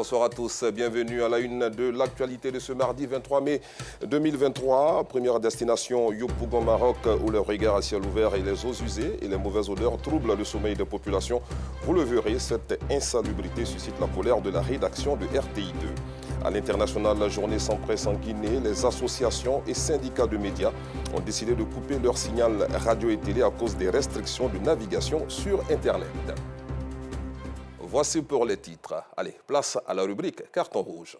bonsoir à tous. Bienvenue à la une de l'actualité de ce mardi 23 mai 2023. Première destination, Yopougon, Maroc, où le regard à ciel ouvert et les eaux usées et les mauvaises odeurs troublent le sommeil des populations. Vous le verrez, cette insalubrité suscite la colère de la rédaction de RTI2. À l'international, la journée sans presse en Guinée, les associations et syndicats de médias ont décidé de couper leur signal radio et télé à cause des restrictions de navigation sur Internet. Voici pour les titres. Allez, place à la rubrique Carton rouge.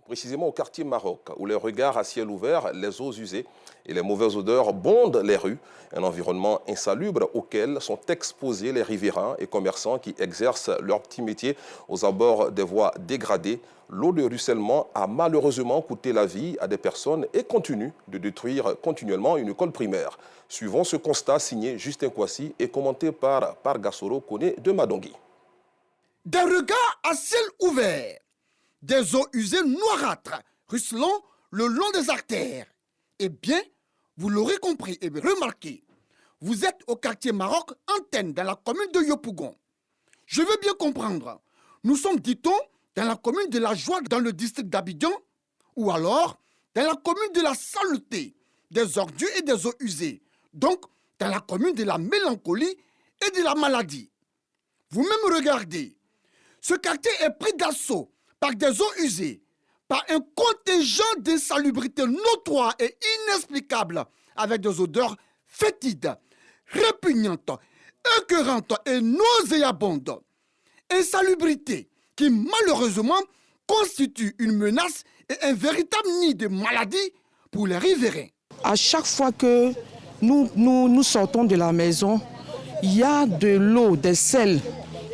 Précisément au quartier Maroc, où les regards à ciel ouvert, les eaux usées et les mauvaises odeurs bondent les rues, un environnement insalubre auquel sont exposés les riverains et commerçants qui exercent leur petit métier aux abords des voies dégradées. L'eau de ruissellement a malheureusement coûté la vie à des personnes et continue de détruire continuellement une école primaire. Suivant ce constat signé Justin Kouassi et commenté par Gassoro Kone de Madongui. Des regards à ciel ouvert, des eaux usées noirâtres ruisselant le long des artères. Eh bien, vous l'aurez compris et remarqué, vous êtes au quartier Maroc, Antenne, dans la commune de Yopougon. Je veux bien comprendre, nous sommes, dit-on, dans la commune de la Joie, dans le district d'Abidjan, ou alors dans la commune de la Saleté, des ordures et des eaux usées, donc dans la commune de la mélancolie et de la maladie. Vous-même regardez, ce quartier est pris d'assaut par des eaux usées, par un contingent d'insalubrité notoire et inexplicable, avec des odeurs fétides, répugnantes, écœurantes et nauséabondes. Insalubrité qui malheureusement constitue une menace et un véritable nid de maladie pour les riverains. À chaque fois que nous sortons de la maison, il y a de l'eau, des sels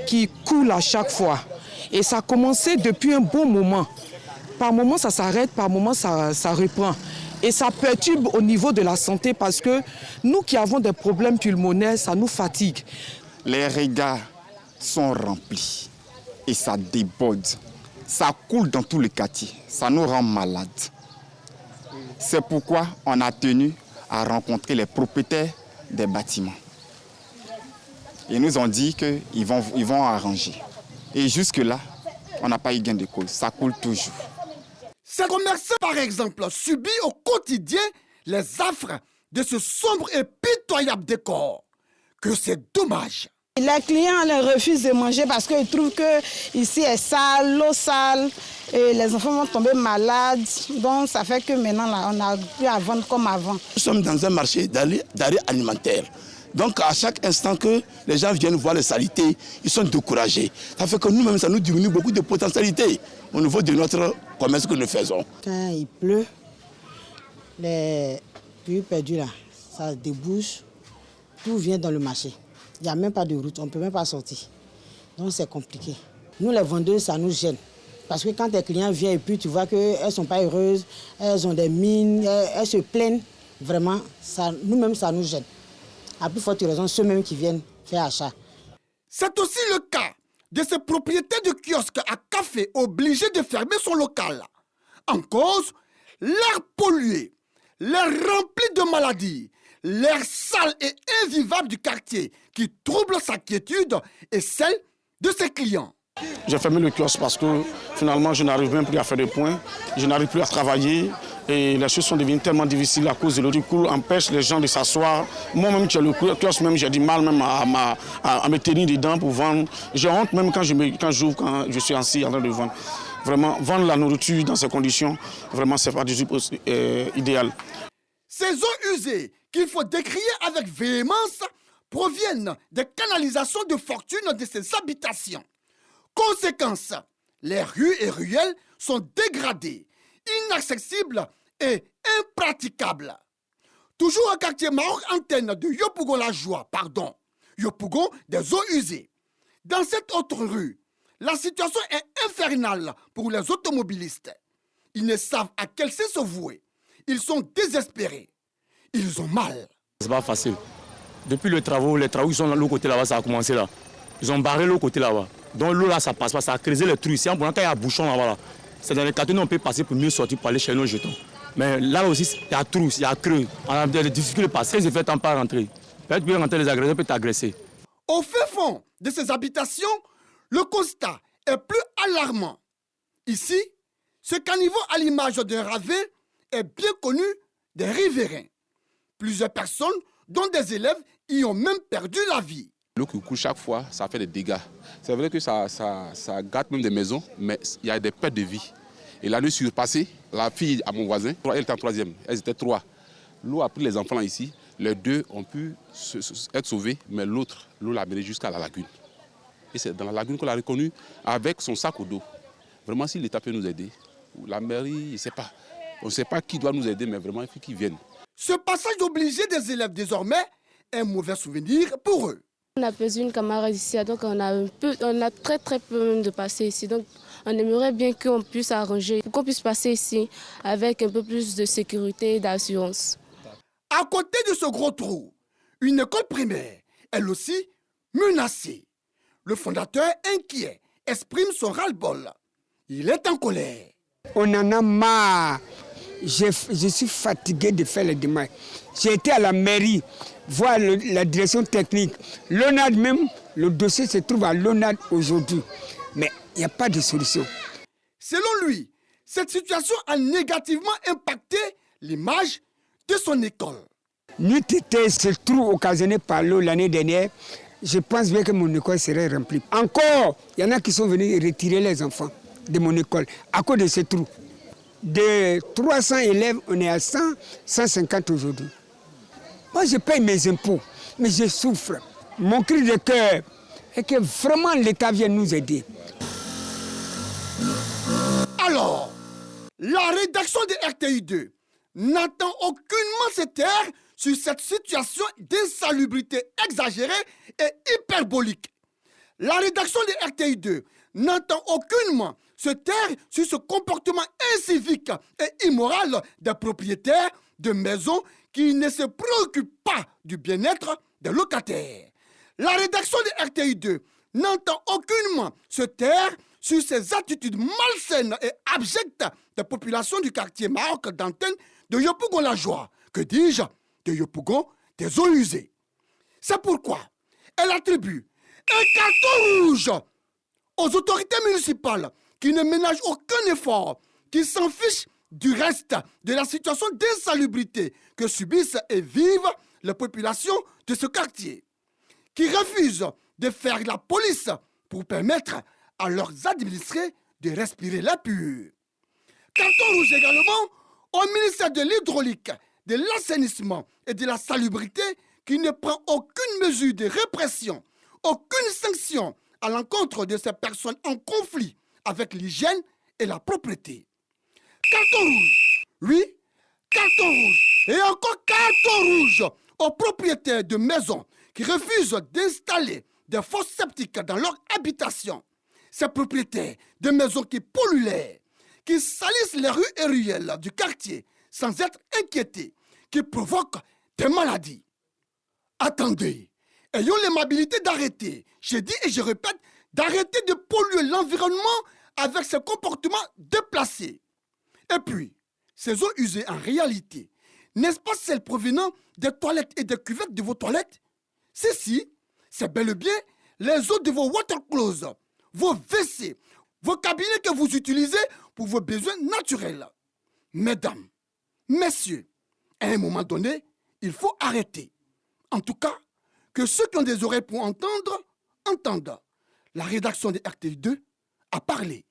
qui coulent à chaque fois. Et ça a commencé depuis un bon moment. Par moment, ça s'arrête, par moment, ça reprend. Et ça perturbe au niveau de la santé parce que nous qui avons des problèmes pulmonaires, ça nous fatigue. Les regards sont remplis et ça déborde. Ça coule dans tout le quartier. Ça nous rend malades. C'est pourquoi on a tenu à rencontrer les propriétaires des bâtiments. Ils nous ont dit qu'ils vont arranger. Et jusque-là, on n'a pas eu gain de cause. Ça coule toujours. Ces commerçants, par exemple, subissent au quotidien les affres de ce sombre et pitoyable décor. Que c'est dommage. Les clients les refusent de manger parce qu'ils trouvent que ici est sale, l'eau sale, et les enfants vont tomber malades. Donc ça fait que maintenant, là, on n'a plus à vendre comme avant. Nous sommes dans un marché d'arrêt alimentaire. Donc à chaque instant que les gens viennent voir les saletés, ils sont découragés. Ça fait que nous-mêmes, ça nous diminue beaucoup de potentialité au niveau de notre commerce que nous faisons. Quand il pleut, les puits perdus là, ça débouche, tout vient dans le marché. Il n'y a même pas de route, on ne peut même pas sortir. Donc c'est compliqué. Nous les vendeurs, ça nous gêne. Parce que quand tes clients viennent et puis tu vois qu'elles ne sont pas heureuses, elles ont des mines, elles se plaignent, vraiment, nous-mêmes ça nous gêne. À plus forte raison, ceux-mêmes qui viennent faire achat. C'est aussi le cas de ces propriétaires de kiosques à café obligés de fermer son local. En cause, l'air pollué, l'air rempli de maladies, l'air sale et invivable du quartier qui trouble sa quiétude et celle de ses clients. J'ai fermé le kiosque parce que finalement je n'arrive même plus à faire des points, je n'arrive plus à travailler et les choses sont devenues tellement difficiles à cause de l'eau. Du coup, empêche les gens de s'asseoir. Moi-même, le kiosque, j'ai du mal même à me tenir dedans pour vendre. J'ai honte même quand j'ouvre, quand je suis assis en train de vendre. Vraiment, vendre la nourriture dans ces conditions, vraiment, c'est pas du tout idéal. Ces eaux usées qu'il faut décrier avec véhémence proviennent des canalisations de fortune de ces habitations. Conséquence, les rues et ruelles sont dégradées, inaccessibles et impraticables. Toujours au quartier Maroc Antenne de Yopougon la Joie, Yopougon des eaux usées. Dans cette autre rue, la situation est infernale pour les automobilistes. Ils ne savent à quel sens se vouer. Ils sont désespérés. Ils ont mal. C'est pas facile. Depuis les travaux ils sont de l'autre côté là-bas, ça a commencé là. Ils ont barré l'autre côté là-bas. Donc l'eau là, ça passe pas, ça a creusé les trous. Si en quand il y a un bouchon là-bas, là, c'est dans les quartiers où on peut passer pour mieux sortir pour aller chez nos jetons. Mais là aussi, il y a trous, il y a creux. On a des difficultés de passer, les effets ne pas rentrer. Peut-être que quand les agresseurs peuvent t'agresser. Au fin fond de ces habitations, le constat est plus alarmant. Ici, ce caniveau à l'image d'un ravin est bien connu des riverains. Plusieurs personnes, dont des élèves, y ont même perdu la vie. L'eau qui coule chaque fois, ça fait des dégâts. C'est vrai que ça gâte même des maisons, mais il y a des pertes de vie. Et l'année surpassée, la fille à mon voisin, elle était en 3e, elles étaient 3. L'eau a pris les enfants ici, les 2 ont pu être sauvés, mais l'autre, l'eau l'a mené jusqu'à la lagune. Et c'est dans la lagune qu'on l'a reconnu avec son sac au dos. Vraiment, si l'État peut nous aider, la mairie, je ne sais pas. On ne sait pas qui doit nous aider, mais vraiment, il faut qu'ils viennent. Ce passage obligé des élèves désormais est un mauvais souvenir pour eux. On a perdu une camarade ici, donc on a très peu même de passer ici. Donc on aimerait bien qu'on puisse arranger, qu'on puisse passer ici avec un peu plus de sécurité et d'assurance. À côté de ce gros trou, une école primaire, elle aussi menacée. Le fondateur, inquiet, exprime son ras-le-bol. Il est en colère. On en a marre. Je suis fatigué de faire les démarches. J'ai été à la mairie voir la direction technique. L'ONAD même, le dossier se trouve à l'ONAD aujourd'hui. Mais il n'y a pas de solution. Selon lui, cette situation a négativement impacté l'image de son école. N'eût été ce trou occasionné par l'eau l'année dernière, je pense bien que mon école serait remplie. Encore, il y en a qui sont venus retirer les enfants de mon école à cause de ce trou. De 300 élèves, on est à 100, 150 aujourd'hui. Moi, je paye mes impôts, mais je souffre. Mon cri de cœur est que vraiment l'État vienne nous aider. Alors, la rédaction de RTI2 n'entend aucunement se taire sur cette situation d'insalubrité exagérée et hyperbolique. La rédaction de RTI2 n'entend aucunement se taire sur ce comportement incivique et immoral des propriétaires de maisons qui ne se préoccupent pas du bien-être des locataires. La rédaction de RTI2 n'entend aucunement se taire sur ces attitudes malsaines et abjectes des populations du quartier Maroc d'antenne de Yopougon-la-Joie, que dis-je, de Yopougon des eaux usées. C'est pourquoi elle attribue un carton rouge aux autorités municipales qui ne ménagent aucun effort, qui s'en fichent du reste de la situation d'insalubrité que subissent et vivent les populations de ce quartier, qui refusent de faire la police pour permettre à leurs administrés de respirer l'air pur. Carton rouge également au ministère de l'Hydraulique, de l'Assainissement et de la Salubrité qui ne prend aucune mesure de répression, aucune sanction à l'encontre de ces personnes en conflit avec l'hygiène et la propreté. Carton rouge, oui, carton rouge et encore carton rouge aux propriétaires de maisons qui refusent d'installer des fosses septiques dans leur habitation. Ces propriétaires de maisons qui polluent l'air, qui salissent les rues et ruelles du quartier sans être inquiétés, qui provoquent des maladies. Attendez, ayons l'aimabilité d'arrêter, je dis et je répète, d'arrêter de polluer l'environnement avec ces comportements déplacés. Et puis, ces eaux usées en réalité, n'est-ce pas celles provenant des toilettes et des cuvettes de vos toilettes? Ceci, c'est bel et bien les eaux de vos water closets, vos WC, vos cabinets que vous utilisez pour vos besoins naturels. Mesdames, messieurs, à un moment donné, il faut arrêter. En tout cas, que ceux qui ont des oreilles pour entendre, entendent. La rédaction de RTI2 a parlé.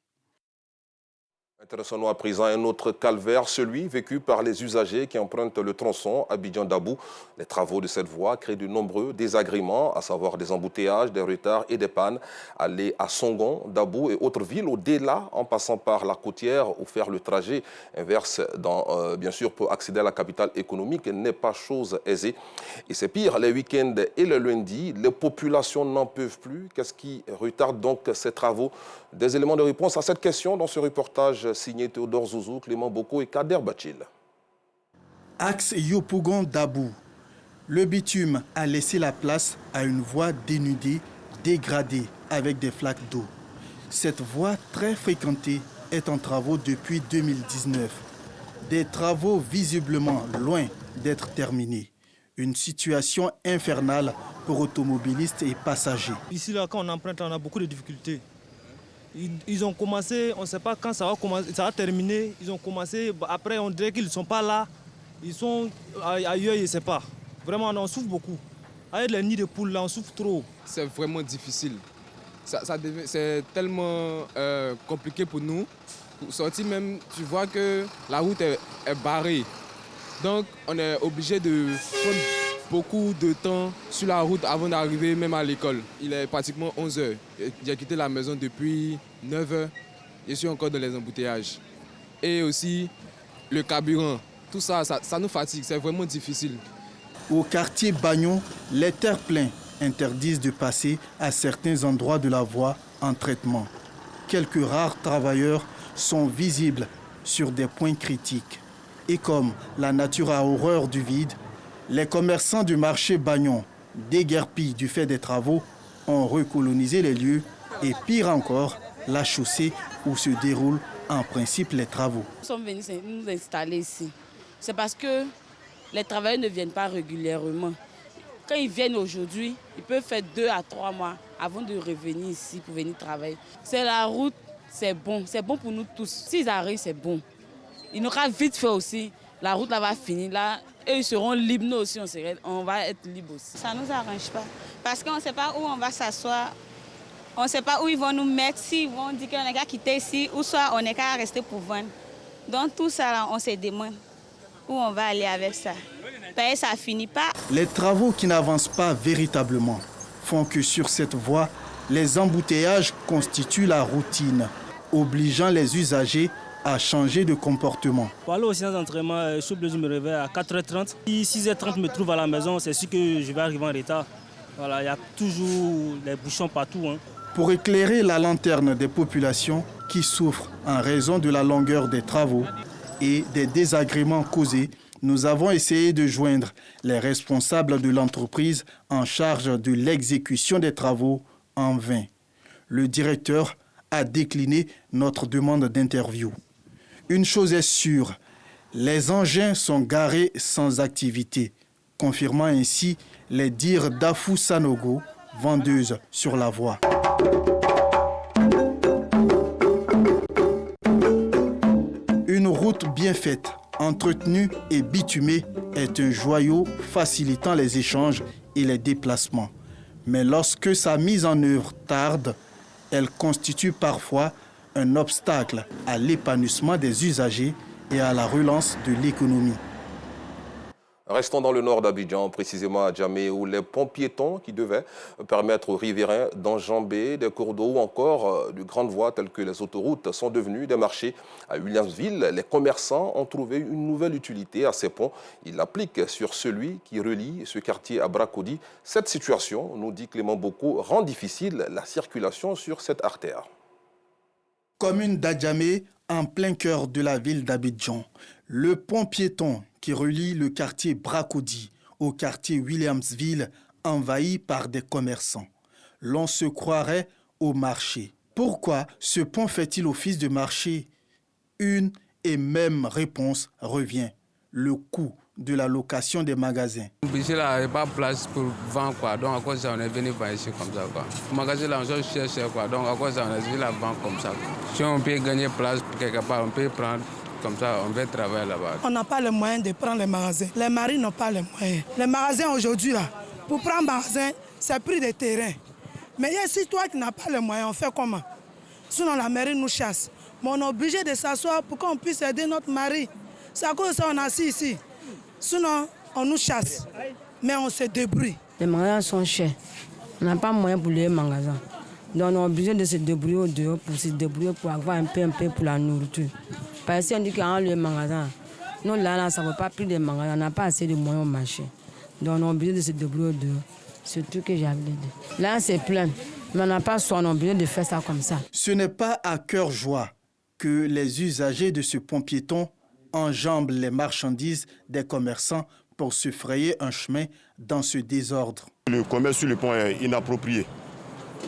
Intéressons-nous à présent à un autre calvaire, celui vécu par les usagers qui empruntent le tronçon Abidjan-Dabou. Les travaux de cette voie créent de nombreux désagréments, à savoir des embouteillages, des retards et des pannes. Aller à Songon, Dabou et autres villes au-delà, en passant par la côtière ou faire le trajet inverse, bien sûr, pour accéder à la capitale économique, n'est pas chose aisée. Et c'est pire, les week-ends et le lundi, les populations n'en peuvent plus. Qu'est-ce qui retarde donc ces travaux? Des éléments de réponse à cette question dans ce reportage signé Théodore Zouzou, Clément Boko et Kader Bachil. Axe Yopougon-Dabou. Le bitume a laissé la place à une voie dénudée, dégradée, avec des flaques d'eau. Cette voie très fréquentée est en travaux depuis 2019. Des travaux visiblement loin d'être terminés. Une situation infernale pour automobilistes et passagers. Ici, là, quand on emprunte, on a beaucoup de difficultés. Ils ont commencé, on ne sait pas quand ça va terminer. Ils ont commencé, après on dirait qu'ils ne sont pas là. Ils sont ailleurs, je ne sais pas. Vraiment, on souffre beaucoup. Avec les nids de poules, là, on souffre trop. C'est vraiment difficile. C'est tellement compliqué pour nous. Pour sortir même, tu vois que la route est barrée. Donc, on est obligé de prendre beaucoup de temps sur la route avant d'arriver même à l'école. Il est pratiquement 11 h. J'ai quitté la maison depuis 9 h. Je suis encore dans les embouteillages. Et aussi, le carburant. Tout ça, ça nous fatigue. C'est vraiment difficile. Au quartier Bagnon, les terre-pleins interdisent de passer à certains endroits de la voie en traitement. Quelques rares travailleurs sont visibles sur des points critiques. Et comme la nature a horreur du vide, les commerçants du marché Bagnon, déguerpis du fait des travaux, ont recolonisé les lieux et pire encore, la chaussée où se déroulent en principe les travaux. Nous sommes venus nous installer ici. C'est parce que les travailleurs ne viennent pas régulièrement. Quand ils viennent aujourd'hui, ils peuvent faire 2 à 3 mois avant de revenir ici pour venir travailler. C'est la route, c'est bon pour nous tous. S'ils arrivent, c'est bon. Il nous aura vite fait aussi. La route là va finir là. Eux ils seront libres, nous aussi on va être libres aussi. Ça ne nous arrange pas. Parce qu'on ne sait pas où on va s'asseoir. On ne sait pas où ils vont nous mettre. S'ils vont dire qu'on est qu'à quitter ici, ou soit on est qu'à rester pour vendre. Donc tout ça là, on se demande où on va aller avec ça. Parce que ça ne finit pas. Les travaux qui n'avancent pas véritablement font que sur cette voie, les embouteillages constituent la routine, obligeant les usagers à changer de comportement. Pour aller aux séances d'entraînement, je suis obligé de me réveiller à 4h30. Si 6h30 me trouve à la maison, c'est sûr que je vais arriver en retard. Voilà, il y a toujours des bouchons partout. Pour éclairer la lanterne des populations qui souffrent en raison de la longueur des travaux et des désagréments causés, nous avons essayé de joindre les responsables de l'entreprise en charge de l'exécution des travaux en vain. Le directeur a décliné notre demande d'interview. Une chose est sûre, les engins sont garés sans activité, confirmant ainsi les dires d'Afou Sanogo, vendeuse sur la voie. Une route bien faite, entretenue et bitumée est un joyau facilitant les échanges et les déplacements. Mais lorsque sa mise en œuvre tarde, elle constitue parfois un obstacle à l'épanouissement des usagers et à la relance de l'économie. Restons dans le nord d'Abidjan, précisément à Djamé, où les ponts piétons qui devaient permettre aux riverains d'enjamber des cours d'eau ou encore de grandes voies telles que les autoroutes sont devenus des marchés. À Williamsville, les commerçants ont trouvé une nouvelle utilité à ces ponts. Ils l'appliquent sur celui qui relie ce quartier à Bracody. Cette situation, nous dit Clément Boko, rend difficile la circulation sur cette artère. Commune d'Adjamé, en plein cœur de la ville d'Abidjan, le pont piéton qui relie le quartier Bracody au quartier Williamsville, envahi par des commerçants. L'on se croirait au marché. Pourquoi ce pont fait-il office de marché? Une et même réponse revient, le coût de la location des magasins. Ici, là, il n'y a pas de place pour vendre, quoi. Donc, à cause de ça, on est venu vendre ici comme ça, quoi. Le magasin, là, on cherche, quoi. Donc, à cause de ça, on est venu la vendre comme ça, quoi. Si on peut gagner place quelque part, on peut prendre comme ça, on va travailler là-bas. On n'a pas les moyens de prendre les magasins. Les maris n'ont pas les moyens. Les magasins aujourd'hui, là, pour prendre un magasin, c'est prix de terrain. Mais si toi qui n'as pas les moyens, on fait comment? Sinon, la mairie nous chasse. Mais on est obligé de s'asseoir pour qu'on puisse aider notre mari. C'est à cause de ça qu'on est assis ici. Sinon, on nous chasse. Mais on se débrouille. Les magasins sont chers. On n'a pas moyen pour les magasins. Donc on est obligé de se débrouiller au dehors pour se débrouiller pour avoir un peu pour la nourriture. Parce que si on dit qu'il y a le magasin, nous là, ça ne vaut pas plus de magasins. On n'a pas assez de moyens au marché. Donc on est obligé de se débrouiller au dehors. C'est tout que j'avais dit. Là, c'est plein. Mais on n'a pas soin, on est obligé de faire ça comme ça. Ce n'est pas à cœur joie que les usagers de ce pont piéton enjambent les marchandises des commerçants pour se frayer un chemin dans ce désordre. Le commerce sur le pont est inapproprié.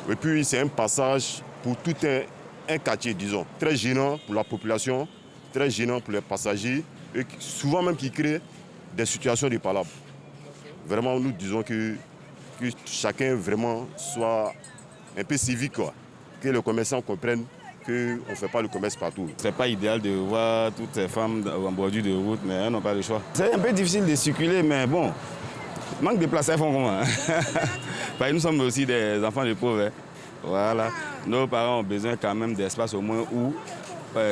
Et puis c'est un passage pour tout un quartier, disons, très gênant pour la population, très gênant pour les passagers, et souvent même qui crée des situations de palabre. Vraiment, nous disons que chacun vraiment soit un peu civique, quoi. Que les commerçants comprennent qu'on ne fait pas le commerce partout. Ce n'est pas idéal de voir toutes ces femmes en bordure de route, mais elles n'ont pas le choix. C'est un peu difficile de circuler, mais bon, manque de place, elles font comment? Parce que nous sommes aussi des enfants de pauvres. Hein. Voilà. Nos parents ont besoin quand même d'espace au moins où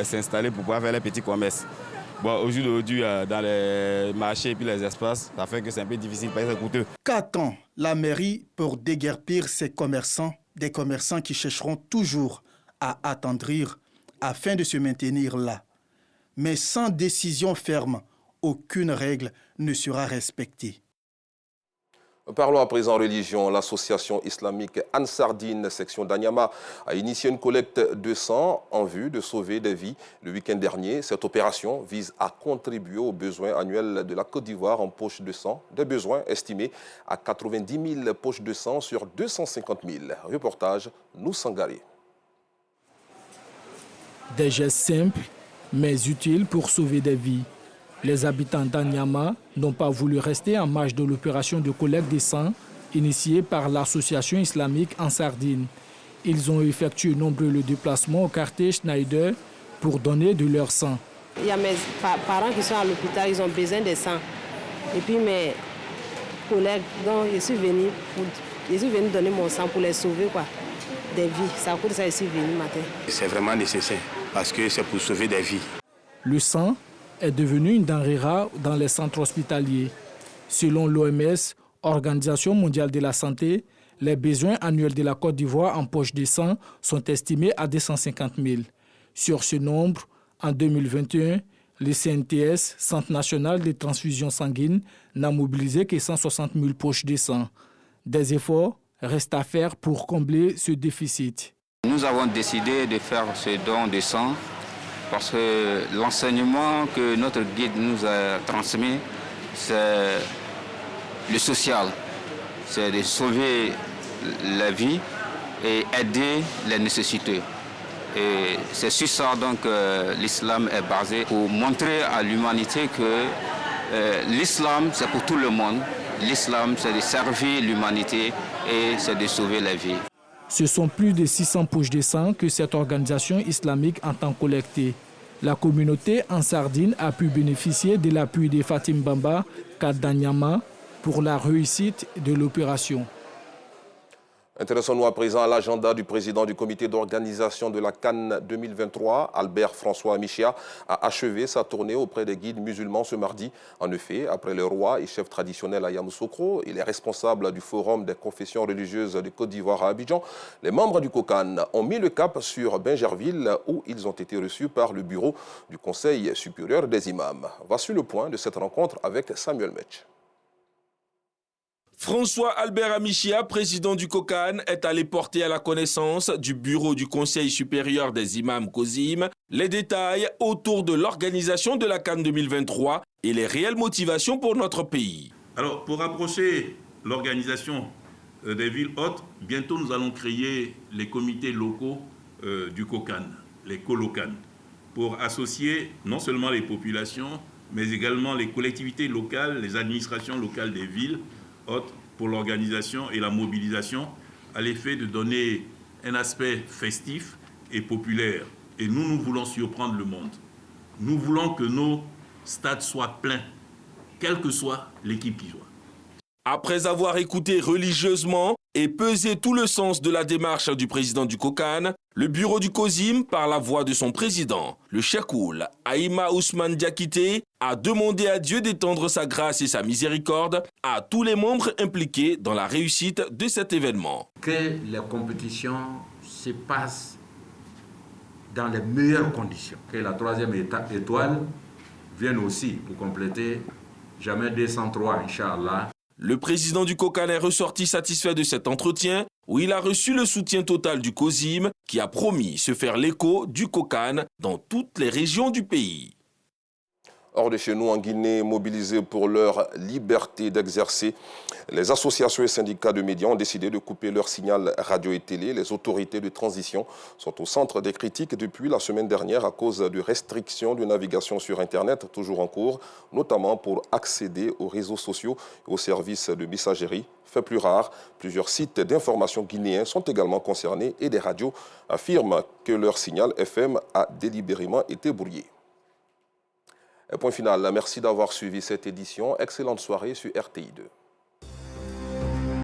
s'installer pour pouvoir faire les petits commerces. Bon, aujourd'hui, dans les marchés et puis les espaces, ça fait que c'est un peu difficile, parce que c'est coûteux. Qu'attend la mairie pour déguerpir ces commerçants, des commerçants qui chercheront toujours à attendrir afin de se maintenir là? Mais sans décision ferme, aucune règle ne sera respectée. Parlons à présent religion. L'association islamique Ansardine, section d'Anyama, a initié une collecte de sang en vue de sauver des vies le week-end dernier. Cette opération vise à contribuer aux besoins annuels de la Côte d'Ivoire en poches de sang, des besoins estimés à 90 000 poches de sang sur 250 000. Reportage Noussangari. Des gestes simples, mais utiles pour sauver des vies. Les habitants d'Anyama n'ont pas voulu rester en marge de l'opération de collecte des sangs initiée par l'association islamique Ansardine. Ils ont effectué nombreux déplacements au quartier Schneider pour donner de leur sang. Il y a mes parents qui sont à l'hôpital, ils ont besoin de sang. Et puis mes collègues, donc je suis venu donner mon sang pour les sauver, quoi, des vies. C'est à cause de ça que je suis venu matin. C'est vraiment nécessaire parce que c'est pour sauver des vies. Le sang est devenu une denrée rare dans les centres hospitaliers. Selon l'OMS, Organisation mondiale de la santé, les besoins annuels de la Côte d'Ivoire en poche de sang sont estimés à 250 000. Sur ce nombre, en 2021, le CNTS, Centre national de transfusion sanguine, n'a mobilisé que 160 000 poches de sang. Des efforts restent à faire pour combler ce déficit. Nous avons décidé de faire ce don de sang parce que l'enseignement que notre guide nous a transmis, c'est le social. C'est de sauver la vie et aider les nécessités. Et c'est sur ça donc l'islam est basé pour montrer à l'humanité que l'islam c'est pour tout le monde. L'islam c'est de servir l'humanité et c'est de sauver la vie. Ce sont plus de 600 poches de sang que cette organisation islamique entend collecter. La communauté Ansardine a pu bénéficier de l'appui de Fatim Bamba, Kadanyama, pour la réussite de l'opération. Intéressons-nous à présent à l'agenda du président du comité d'organisation de la CAN 2023. Albert François Michia a achevé sa tournée auprès des guides musulmans ce mardi. En effet, après le roi et chef traditionnel à Yamoussoukro, il est responsable du Forum des confessions religieuses de Côte d'Ivoire à Abidjan. Les membres du COCAN ont mis le cap sur Bingerville où ils ont été reçus par le bureau du Conseil supérieur des imams. Voici le point de cette rencontre avec Samuel Metch. François Albert Amichia, président du COCAN, est allé porter à la connaissance du bureau du Conseil supérieur des imams COSIM les détails autour de l'organisation de la CAN 2023 et les réelles motivations pour notre pays. Alors, pour approcher l'organisation des villes hôtes, bientôt nous allons créer les comités locaux du COCAN, les COLOCAN, pour associer non seulement les populations, mais également les collectivités locales, les administrations locales des villes hôtes pour l'organisation et la mobilisation à l'effet de donner un aspect festif et populaire. Et nous voulons surprendre le monde. Nous voulons que nos stades soient pleins, quelle que soit l'équipe qui joue. Après avoir écouté religieusement et pesé tout le sens de la démarche du président du COCAN, le bureau du COSIM, par la voix de son président, le Cheikhoul Aïma Ousmane Diakité, a demandé à Dieu d'étendre sa grâce et sa miséricorde à tous les membres impliqués dans la réussite de cet événement. Que les compétitions se passent dans les meilleures conditions. Que la troisième étoile vienne aussi pour compléter jamais 203, Inch'Allah. Le président du COCAN est ressorti satisfait de cet entretien où il a reçu le soutien total du COSIM qui a promis se faire l'écho du COCAN dans toutes les régions du pays. Hors de chez nous, en Guinée, mobilisés pour leur liberté d'exercer, les associations et syndicats de médias ont décidé de couper leur signal radio et télé. Les autorités de transition sont au centre des critiques depuis la semaine dernière à cause de restrictions de navigation sur Internet, toujours en cours, notamment pour accéder aux réseaux sociaux et aux services de messagerie. Fait plus rare, plusieurs sites d'information guinéens sont également concernés et des radios affirment que leur signal FM a délibérément été brouillé. Point final, merci d'avoir suivi cette édition. Excellente soirée sur RTI2.